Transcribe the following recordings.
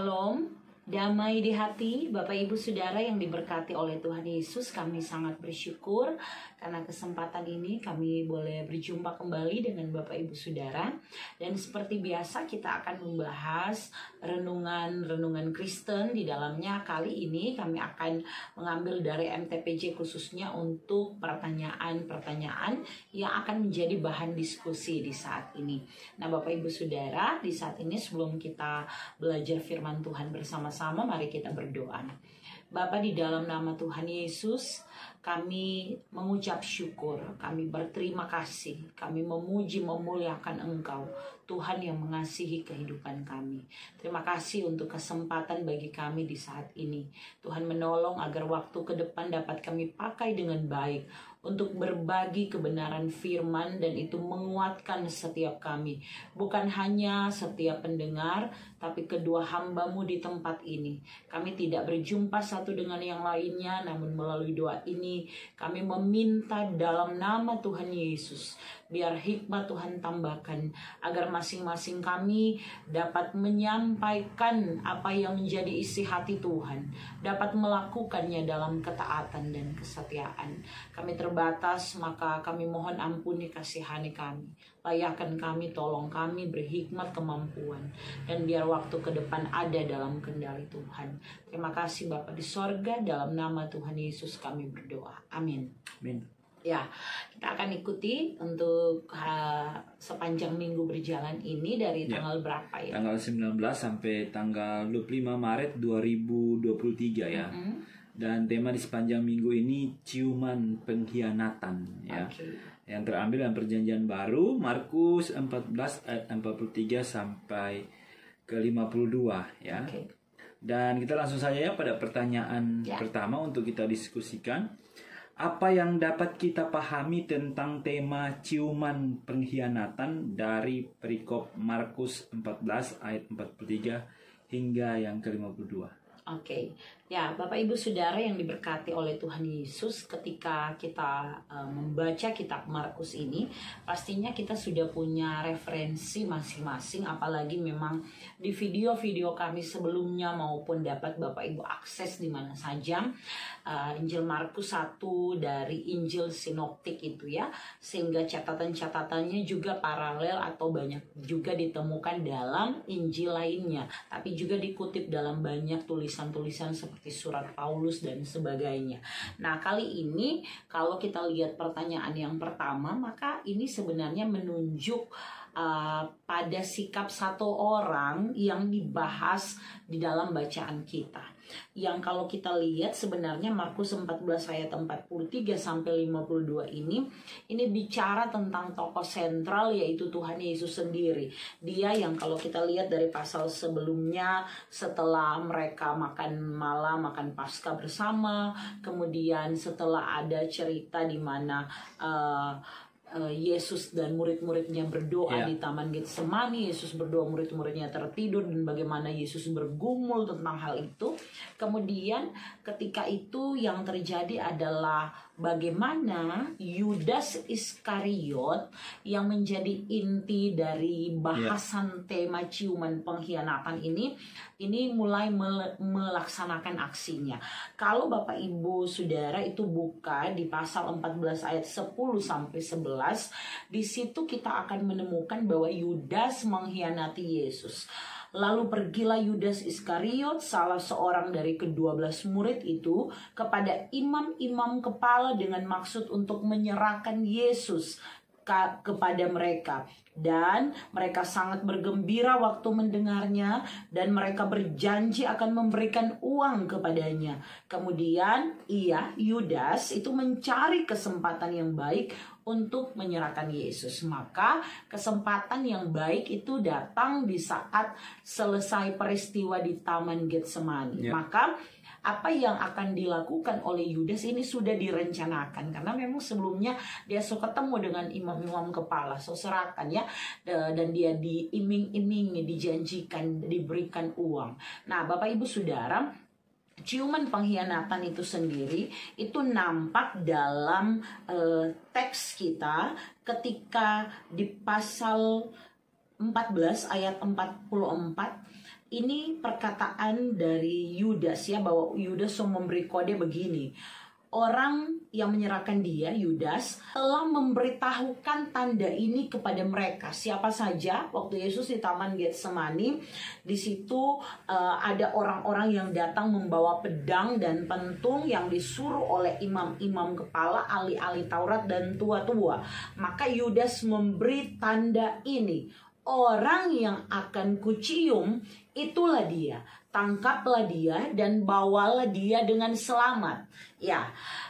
Shalom, damai di hati Bapak Ibu Saudara yang diberkati oleh Tuhan Yesus. Kami sangat bersyukur karena kesempatan ini kami boleh berjumpa kembali dengan Bapak Ibu Saudara. Dan seperti biasa kita akan membahas renungan Kristen. Di dalamnya kali ini kami akan mengambil dari MTPJ khususnya untuk pertanyaan-pertanyaan yang akan menjadi bahan diskusi di saat ini. Nah Bapak Ibu Saudara, di saat ini sebelum kita belajar firman Tuhan bersama-sama, mari kita berdoa. Bapa, di dalam nama Tuhan Yesus, kami mengucap syukur, kami berterima kasih, kami memuji memuliakan Engkau, Tuhan yang mengasihi kehidupan kami. Terima kasih untuk kesempatan bagi kami di saat ini. Tuhan menolong agar waktu ke depan dapat kami pakai dengan baik untuk berbagi kebenaran firman, dan itu menguatkan setiap kami. Bukan hanya setiap pendengar, tapi kedua hamba-Mu di tempat ini. Kami tidak berjumpa satu dengan yang lainnya, namun melalui doa ini kami meminta dalam nama Tuhan Yesus, biar hikmat Tuhan tambahkan agar masing-masing kami dapat menyampaikan apa yang menjadi isi hati Tuhan, dapat melakukannya dalam ketaatan dan kesetiaan. Kami terbatas, maka kami mohon ampuni, kasihani kami. Layakkan kami, tolong kami, berhikmat kemampuan, dan biar waktu ke depan ada dalam kendali Tuhan. Terima kasih Bapa di sorga, dalam nama Tuhan Yesus kami berdoa. Amin. Amin. Ya, kita akan ikuti untuk sepanjang minggu berjalan ini dari tanggal berapa ya? Tanggal 19 sampai tanggal 25 Maret 2023 ya. Dan tema di sepanjang minggu ini ciuman pengkhianatan ya. Yang terambil dalam Perjanjian Baru Markus 14 ayat 43 sampai ke 52 ya. Dan kita langsung saja ya pada pertanyaan pertama untuk kita diskusikan. Apa yang dapat kita pahami tentang tema ciuman pengkhianatan dari perikop Markus 14 ayat 43 hingga yang ke-52? Ya Bapak Ibu Saudara yang diberkati oleh Tuhan Yesus, ketika kita membaca kitab Markus ini, pastinya kita sudah punya referensi masing-masing, apalagi memang di video-video kami sebelumnya maupun dapat Bapak Ibu akses di mana saja. Injil Markus 1 dari Injil sinoptik itu ya, sehingga catatan-catatannya juga paralel atau banyak juga ditemukan dalam Injil lainnya, tapi juga dikutip dalam banyak tulisan-tulisan seperti surat Paulus dan sebagainya. Nah kali ini kalau kita lihat pertanyaan yang pertama, maka ini sebenarnya menunjuk pada sikap satu orang yang dibahas di dalam bacaan kita. Yang kalau kita lihat sebenarnya Markus 14 ayat 43 sampai 52 ini bicara tentang tokoh sentral, yaitu Tuhan Yesus sendiri. Dia yang kalau kita lihat dari pasal sebelumnya, setelah mereka makan malam, makan Paskah bersama, kemudian setelah ada cerita di mana Yesus dan murid-muridnya berdoa di Taman Getsemani, Yesus berdoa, murid-muridnya tertidur, dan bagaimana Yesus bergumul tentang hal itu. Kemudian ketika itu yang terjadi adalah bagaimana Yudas Iskariot yang menjadi inti dari bahasan tema ciuman pengkhianatan ini mulai melaksanakan aksinya. Kalau Bapak Ibu Saudara itu buka di pasal 14 ayat 10 sampai 11, di situ kita akan menemukan bahwa Yudas mengkhianati Yesus. Lalu pergilah Yudas Iskariot, salah seorang dari ke-12 murid itu, kepada imam-imam kepala dengan maksud untuk menyerahkan Yesus kepada mereka. Dan mereka sangat bergembira waktu mendengarnya, dan mereka berjanji akan memberikan uang kepadanya. Kemudian Yudas itu mencari kesempatan yang baik untuk menyerahkan Yesus. Maka kesempatan yang baik itu datang di saat selesai peristiwa di Taman Getsemani. Maka apa yang akan dilakukan oleh Yudas ini sudah direncanakan, karena memang sebelumnya dia suka ketemu dengan imam-imam kepala, serahkan ya, dan dia diiming-imingi, dijanjikan, diberikan uang. Nah Bapak Ibu Saudara, ciuman pengkhianatan itu sendiri itu nampak dalam teks kita ketika di pasal 14 ayat 44 ini perkataan dari Yudas ya, bahwa Yudas memberi kode begini. Orang yang menyerahkan dia, Yudas, telah memberitahukan tanda ini kepada mereka. Siapa saja? Waktu Yesus di Taman Getsemani, di situ ada orang-orang yang datang membawa pedang dan pentung yang disuruh oleh imam-imam kepala, ahli-ahli Taurat dan tua-tua. Maka Yudas memberi tanda ini. Orang yang akan kucium, itulah dia. Tangkaplah dia dan bawalah dia dengan selamat. Ya,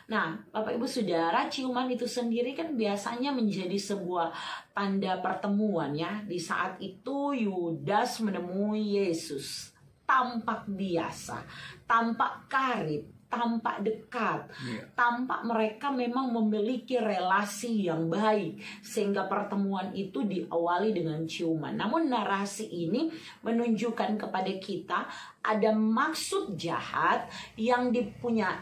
nah Bapak Ibu Saudara, ciuman itu sendiri kan biasanya menjadi sebuah tanda pertemuan ya. Di saat itu Yudas menemui Yesus. Tampak biasa, tampak karib, tampak dekat, tampak mereka memang memiliki relasi yang baik, sehingga pertemuan itu diawali dengan ciuman. Namun narasi ini menunjukkan kepada kita ada maksud jahat yang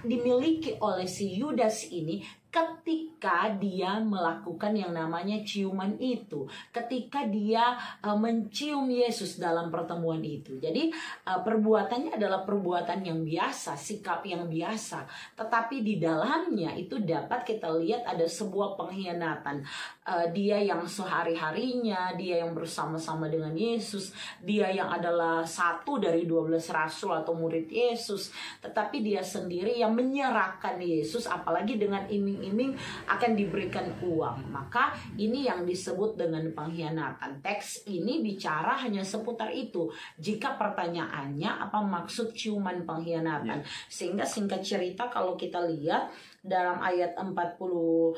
dimiliki oleh si Yudas ini ketika dia melakukan yang namanya ciuman itu, ketika dia mencium Yesus dalam pertemuan itu. Jadi perbuatannya adalah perbuatan yang biasa, sikap yang biasa, tetapi di dalamnya itu dapat kita lihat ada sebuah pengkhianatan. Dia yang sehari-harinya, dia yang bersama-sama dengan Yesus, dia yang adalah satu dari 12 rasul atau murid Yesus, tetapi dia sendiri yang menyerahkan Yesus, apalagi dengan iming-iming akan diberikan uang. Maka ini yang disebut dengan pengkhianatan. Teks ini bicara hanya seputar itu. Jika pertanyaannya apa maksud ciuman pengkhianatan, sehingga singkat cerita kalau kita lihat dalam ayat 45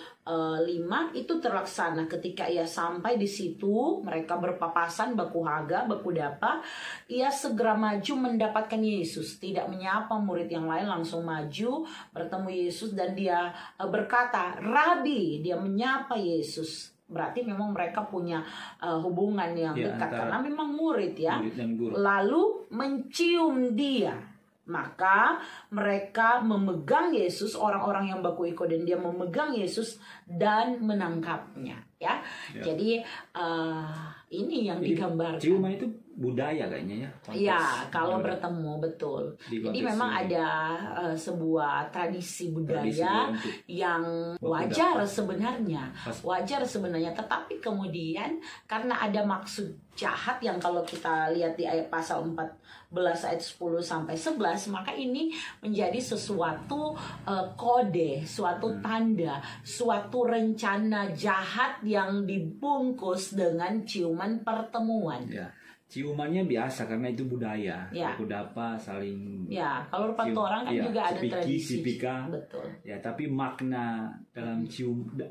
itu terlaksana ketika ia sampai di situ, mereka berpapasan baku haga, baku dapa. Ia segera maju mendapatkan Yesus, tidak menyapa murid yang lain, langsung maju bertemu Yesus dan dia berkata, "Rabi," dia menyapa Yesus. Berarti memang mereka punya hubungan yang dekat karena memang murid ya. Murid dan guru. Lalu mencium dia. Maka mereka memegang Yesus, orang-orang yang baku ikut, dan dia memegang Yesus dan menangkapnya ya. Jadi ini yang digambarkan. Ciuman itu budaya kayaknya ya. Iya, kalau bertemu betul. Jadi memang ada sebuah tradisi budaya yang wajar sebenarnya. Wajar sebenarnya, tetapi kemudian karena ada maksud jahat yang kalau kita lihat di ayat pasal 14 ayat 10 sampai 11, maka ini menjadi sesuatu kode, suatu tanda, suatu rencana jahat yang dibungkus dengan ciuman pertemuan. Ya. Ciumannya biasa karena itu budaya. Ya. Baku dapa saling. Ya, kalau orang kan juga ada tradisi. Sipika. Betul. Ya, tapi makna dalam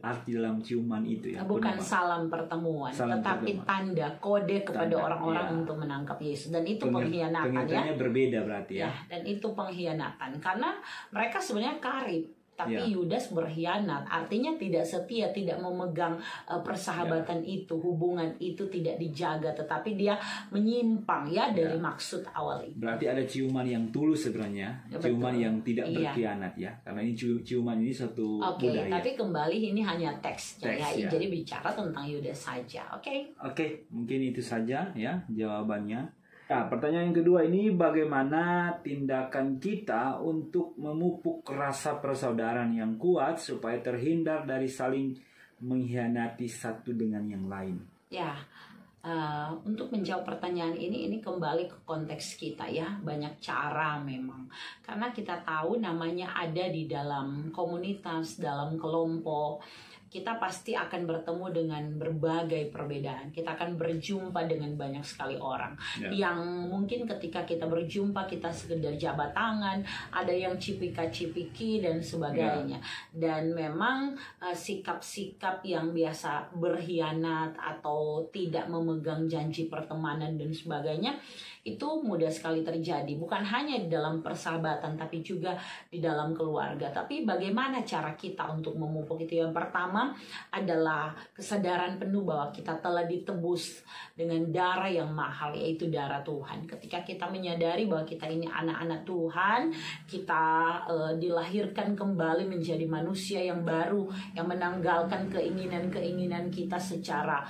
arti dalam ciuman itu ya. Bukan salam pertemuan, tetapi tanda, kode kepada orang-orang untuk menangkap Yesus, dan itu pengkhianatan ya. Berbeda berarti ya. Dan itu pengkhianatan karena mereka sebenarnya karib. Tapi Yudas berkhianat, artinya tidak setia, tidak memegang persahabatan itu, hubungan itu tidak dijaga, tetapi dia menyimpang ya dari maksud awal itu. Berarti ada ciuman yang tulus sebenarnya, ciuman yang tidak berkhianat ya, karena ini ciuman ini satu budaya. Tapi kembali ini hanya teksnya ya, jadi bicara tentang Yudas saja, Oke, mungkin itu saja ya jawabannya. Nah, pertanyaan yang kedua ini, bagaimana tindakan kita untuk memupuk rasa persaudaraan yang kuat supaya terhindar dari saling mengkhianati satu dengan yang lain? Ya, untuk menjawab pertanyaan ini kembali ke konteks kita ya. Banyak cara memang, karena kita tahu namanya ada di dalam komunitas, dalam kelompok. Kita pasti akan bertemu dengan berbagai perbedaan. Kita akan berjumpa dengan banyak sekali orang yang mungkin ketika kita berjumpa kita sekedar jabat tangan, ada yang cipika-cipiki dan sebagainya. Dan memang sikap-sikap yang biasa berkhianat atau tidak memegang janji pertemanan dan sebagainya itu mudah sekali terjadi, bukan hanya di dalam persahabatan tapi juga di dalam keluarga. Tapi bagaimana cara kita untuk memupuk itu? Yang pertama adalah kesadaran penuh bahwa kita telah ditebus dengan darah yang mahal, yaitu darah Tuhan. Ketika kita menyadari bahwa kita ini anak-anak Tuhan, kita dilahirkan kembali menjadi manusia yang baru, yang menanggalkan keinginan-keinginan kita secara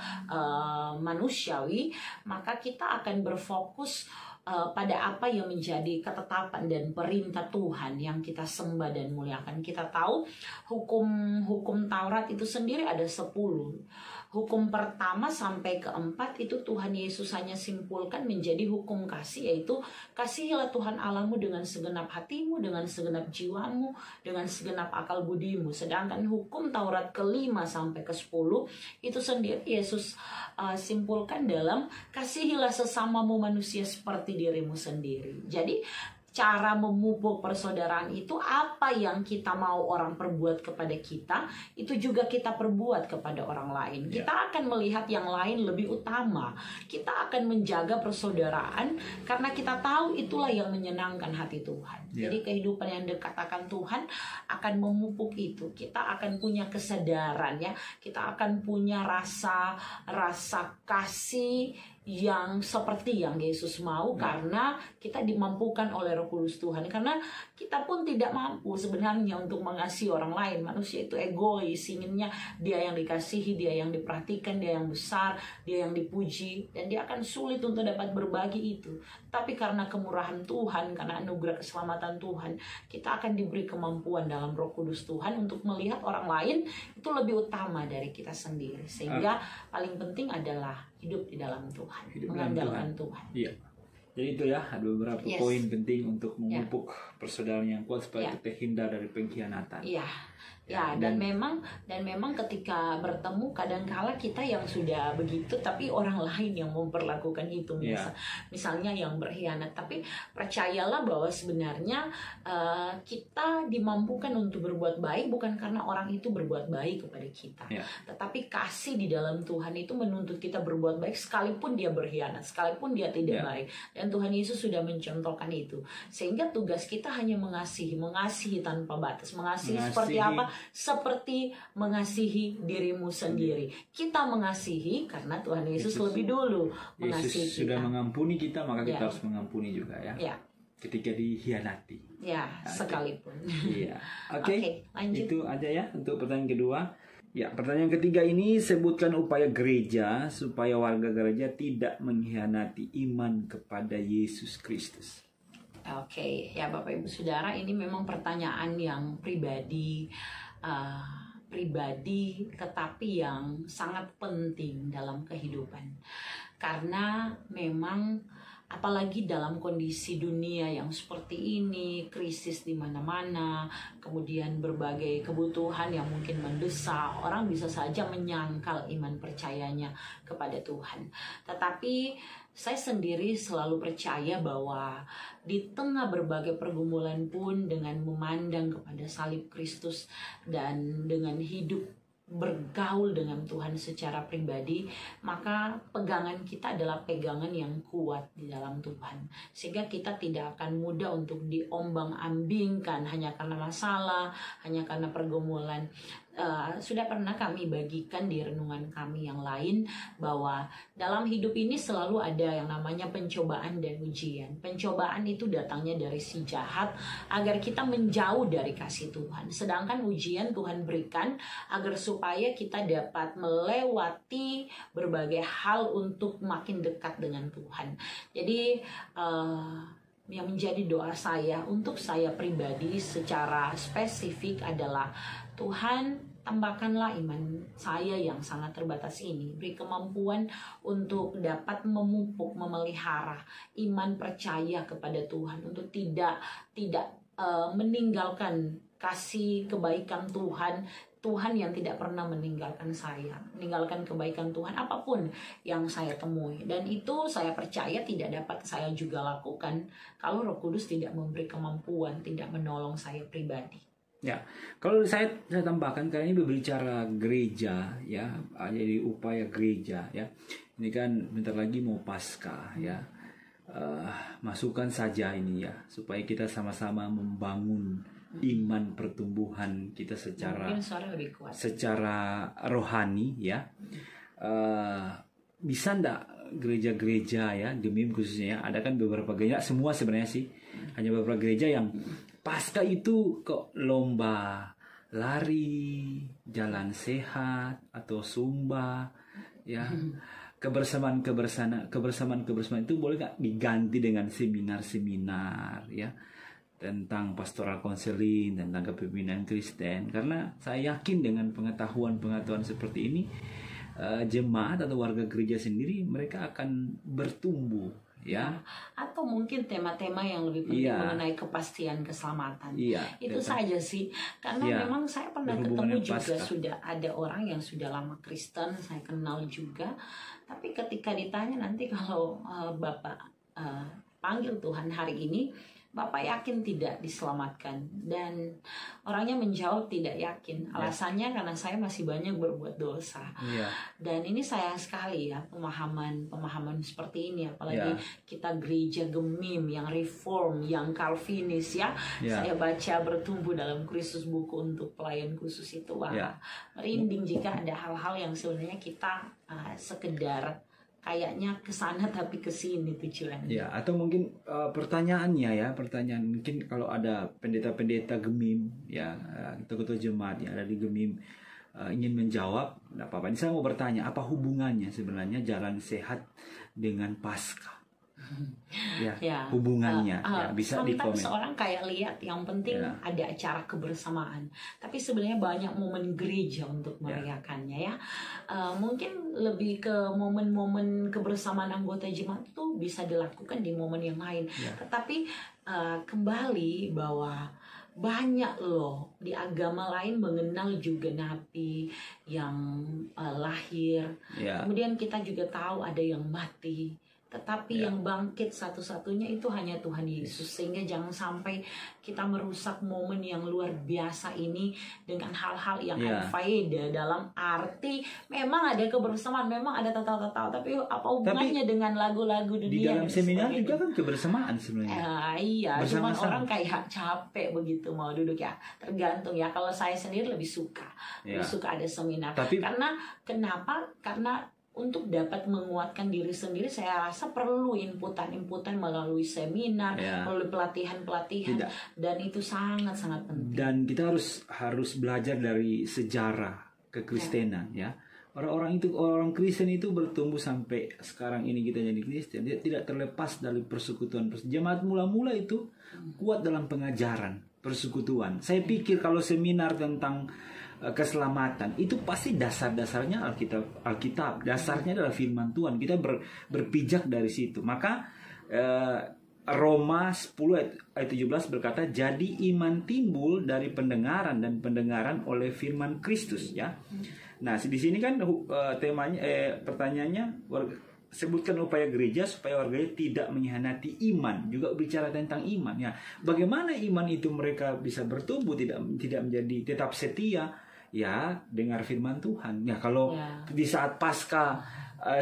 manusiawi, maka kita akan berfokus pada apa yang menjadi ketetapan dan perintah Tuhan yang kita sembah dan muliakan. Kita tahu hukum Taurat itu sendiri ada 10. Hukum pertama sampai keempat itu Tuhan Yesus hanya simpulkan menjadi hukum kasih, yaitu kasihilah Tuhan Allahmu dengan segenap hatimu, dengan segenap jiwamu, dengan segenap akal budimu. Sedangkan hukum Taurat ke-5 sampai ke-10 itu sendiri Yesus simpulkan dalam kasihilah sesamamu manusia seperti dirimu sendiri. Jadi cara memupuk persaudaraan itu apa yang kita mau orang perbuat kepada kita, itu juga kita perbuat kepada orang lain. Kita akan melihat yang lain lebih utama. Kita akan menjaga persaudaraan karena kita tahu itulah yang menyenangkan hati Tuhan. Jadi kehidupan yang dekat akan Tuhan akan memupuk itu. Kita akan punya kesadaran ya. Kita akan punya rasa kasih yang seperti yang Yesus mau, karena kita dimampukan oleh Roh Kudus Tuhan. Karena kita pun tidak mampu sebenarnya untuk mengasihi orang lain. Manusia itu egois, inginnya dia yang dikasihi, dia yang diperhatikan, dia yang besar, dia yang dipuji, dan dia akan sulit untuk dapat berbagi itu. Tapi karena kemurahan Tuhan, karena anugerah keselamatan Tuhan, kita akan diberi kemampuan dalam Roh Kudus Tuhan untuk melihat orang lain itu lebih utama dari kita sendiri. Sehingga paling penting adalah hidup di dalam Tuhan, mengandalkan Tuhan. Iya. Jadi itu ya, ada beberapa poin penting untuk memupuk persaudaraan yang kuat supaya kita hindar dari pengkhianatan. Iya. Ya, dan memang ketika bertemu kadangkala kita yang sudah begitu tapi orang lain yang memperlakukan itu, misalnya yang berkhianat. Tapi percayalah bahwa sebenarnya kita dimampukan untuk berbuat baik bukan karena orang itu berbuat baik kepada kita, tetapi kasih di dalam Tuhan itu menuntut kita berbuat baik sekalipun dia berkhianat, sekalipun dia tidak baik. Dan Tuhan Yesus sudah mencontohkan itu, sehingga tugas kita hanya mengasihi tanpa batas. Mengasihi seperti apa? Seperti mengasihi dirimu sendiri. Kita mengasihi karena Tuhan Yesus lebih dulu mengasihi Yesus sudah kita. mengampuni kita, maka kita harus mengampuni juga ya. Ketika dihianati. Sekalipun. Oke, lanjut. Itu aja ya untuk pertanyaan kedua. Ya, pertanyaan ketiga ini, sebutkan upaya gereja supaya warga gereja tidak mengkhianati iman kepada Yesus Kristus. Oke, ya Bapak Ibu Saudara, ini memang pertanyaan yang pribadi, tetapi yang sangat penting dalam kehidupan. Karena memang apalagi dalam kondisi dunia yang seperti ini, krisis di mana-mana, kemudian berbagai kebutuhan yang mungkin mendesak, orang bisa saja menyangkal iman percayanya kepada Tuhan. Tetapi saya sendiri selalu percaya bahwa di tengah berbagai pergumulan pun, dengan memandang kepada salib Kristus dan dengan hidup bergaul dengan Tuhan secara pribadi, maka pegangan kita adalah pegangan yang kuat di dalam Tuhan, sehingga kita tidak akan mudah untuk diombang-ambingkan hanya karena masalah, hanya karena pergumulan. Sudah pernah kami bagikan di renungan kami yang lain bahwa dalam hidup ini selalu ada yang namanya pencobaan dan ujian. Pencobaan itu datangnya dari si jahat agar kita menjauh dari kasih Tuhan. Sedangkan ujian Tuhan berikan agar supaya kita dapat melewati berbagai hal untuk makin dekat dengan Tuhan. Jadi yang menjadi doa saya untuk saya pribadi secara spesifik adalah, Tuhan, tambahkanlah iman saya yang sangat terbatas ini. Beri kemampuan untuk dapat memupuk, memelihara iman percaya kepada Tuhan, untuk tidak meninggalkan kasih kebaikan Tuhan. Tuhan yang tidak pernah meninggalkan saya, meninggalkan kebaikan Tuhan apapun yang saya temui. Dan itu saya percaya tidak dapat saya juga lakukan kalau Roh Kudus tidak memberi kemampuan, tidak menolong saya pribadi. Ya, kalau saya tambahkan, karena ini berbicara gereja ya, jadi upaya gereja ya. Ini kan bentar lagi mau Paskah ya. Masukkan saja ini ya, supaya kita sama-sama membangun iman pertumbuhan kita secara rohani ya. Bisa ndak gereja-gereja ya, Gemim khususnya, ada kan beberapa gereja, semua sebenarnya sih, hanya beberapa gereja yang Paskah itu kok lomba lari, jalan sehat atau zumba ya. kebersamaan itu boleh nggak diganti dengan seminar-seminar ya tentang pastoral counseling, tentang kepemimpinan Kristen, karena saya yakin dengan pengetahuan seperti ini jemaat atau warga gereja sendiri mereka akan bertumbuh ya. Atau mungkin tema-tema yang lebih penting mengenai kepastian keselamatan. Itu saja sih, karena memang saya pernah ketemu juga sudah ada orang yang sudah lama Kristen, saya kenal juga, tapi ketika ditanya nanti kalau Bapak panggil Tuhan hari ini, Bapak yakin tidak diselamatkan? Dan orangnya menjawab tidak yakin. Alasannya karena saya masih banyak berbuat dosa. Dan ini sayang sekali ya pemahaman seperti ini, apalagi kita gereja Gemim yang reform, yang Calvinis ya. Saya baca Bertumbuh dalam Kristus, buku untuk pelayan khusus itu, merinding jika ada hal-hal yang sebenarnya kita sekedar kayaknya kesana tapi kesini tujuannya. Ya, atau mungkin pertanyaan mungkin kalau ada pendeta-pendeta Gemim ya, ketua jemaat yang ada di Gemim ingin menjawab, tidak apa-apa. Ini saya mau bertanya, apa hubungannya sebenarnya jalan sehat dengan Paskah? Hubungannya bisa dikomen. Seorang kayak lihat yang penting ada acara kebersamaan, tapi sebenarnya banyak momen gereja untuk merayakannya ya. Mungkin lebih ke momen-momen kebersamaan anggota jemaat itu bisa dilakukan di momen yang lain, tetapi kembali bahwa banyak loh di agama lain mengenal juga nabi yang lahir, kemudian kita juga tahu ada yang mati, tetapi yang bangkit satu-satunya itu hanya Tuhan Yesus. Sehingga jangan sampai kita merusak momen yang luar biasa ini dengan hal-hal yang unfaedah, dalam arti memang ada kebersamaan, memang ada tahu-tahu, tapi apa hubungannya dengan lagu-lagu dunia? Di dalam seminar juga kan kebersamaan sebenarnya. Cuma orang kayak capek begitu mau duduk ya. Tergantung ya. Kalau saya sendiri lebih suka ada seminar. Karena kenapa? Karena untuk dapat menguatkan diri sendiri, saya rasa perlu inputan melalui seminar, melalui pelatihan, dan itu sangat-sangat penting. Dan kita harus belajar dari sejarah kekristenan ya. Orang Kristen itu bertumbuh sampai sekarang ini kita jadi Kristen. Dia tidak terlepas dari persekutuan. Jemaat mula-mula itu kuat dalam pengajaran persekutuan. Saya pikir kalau seminar tentang keselamatan itu pasti dasarnya Alkitab, dasarnya adalah firman Tuhan. Kita berpijak dari situ. Maka Roma 10 ayat 17 berkata, jadi iman timbul dari pendengaran, dan pendengaran oleh firman Kristus ya. Nah, di sini kan temanya pertanyaannya sebutkan upaya gereja supaya warganya tidak mengkhianati iman, juga bicara tentang iman ya. Bagaimana iman itu mereka bisa bertumbuh, tidak menjadi tetap setia ya dengar firman Tuhan. Ya kalau di saat Paskah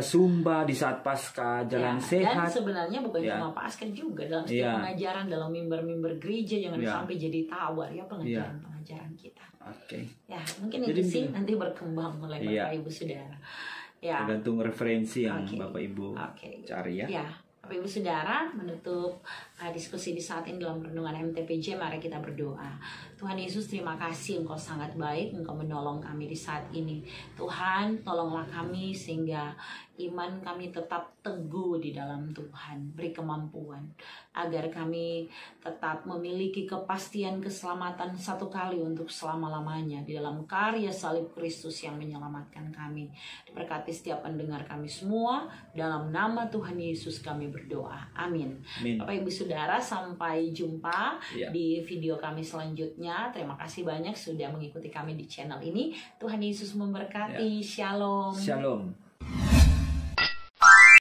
Sumba, di saat Paskah jalan sehat. Dan sebenarnya bukan cuma Paskah juga, dalam setiap pengajaran, dalam mimbar-mimbar gereja jangan sampai jadi tawar ya pengajaran kita. Ya, mungkin itu sih nanti berkembang oleh Bapak Ibu Saudara. Ya. Tergantung referensi yang Bapak Ibu cari ya. Bapak Ibu Saudara, menutup diskusi di saat ini dalam renungan MTPJ, mari kita berdoa. Tuhan Yesus, terima kasih, Engkau sangat baik, Engkau menolong kami di saat ini. Tuhan, tolonglah kami sehingga iman kami tetap teguh di dalam Tuhan. Beri kemampuan agar kami tetap memiliki kepastian keselamatan satu kali untuk selama-lamanya di dalam karya salib Kristus yang menyelamatkan kami. Diberkati setiap pendengar kami semua, dalam nama Tuhan Yesus kami berdoa. Amin. Bapak Ibu Saudara, sampai jumpa di video kami selanjutnya. Terima kasih banyak sudah mengikuti kami di channel ini. Tuhan Yesus memberkati. Shalom. Shalom.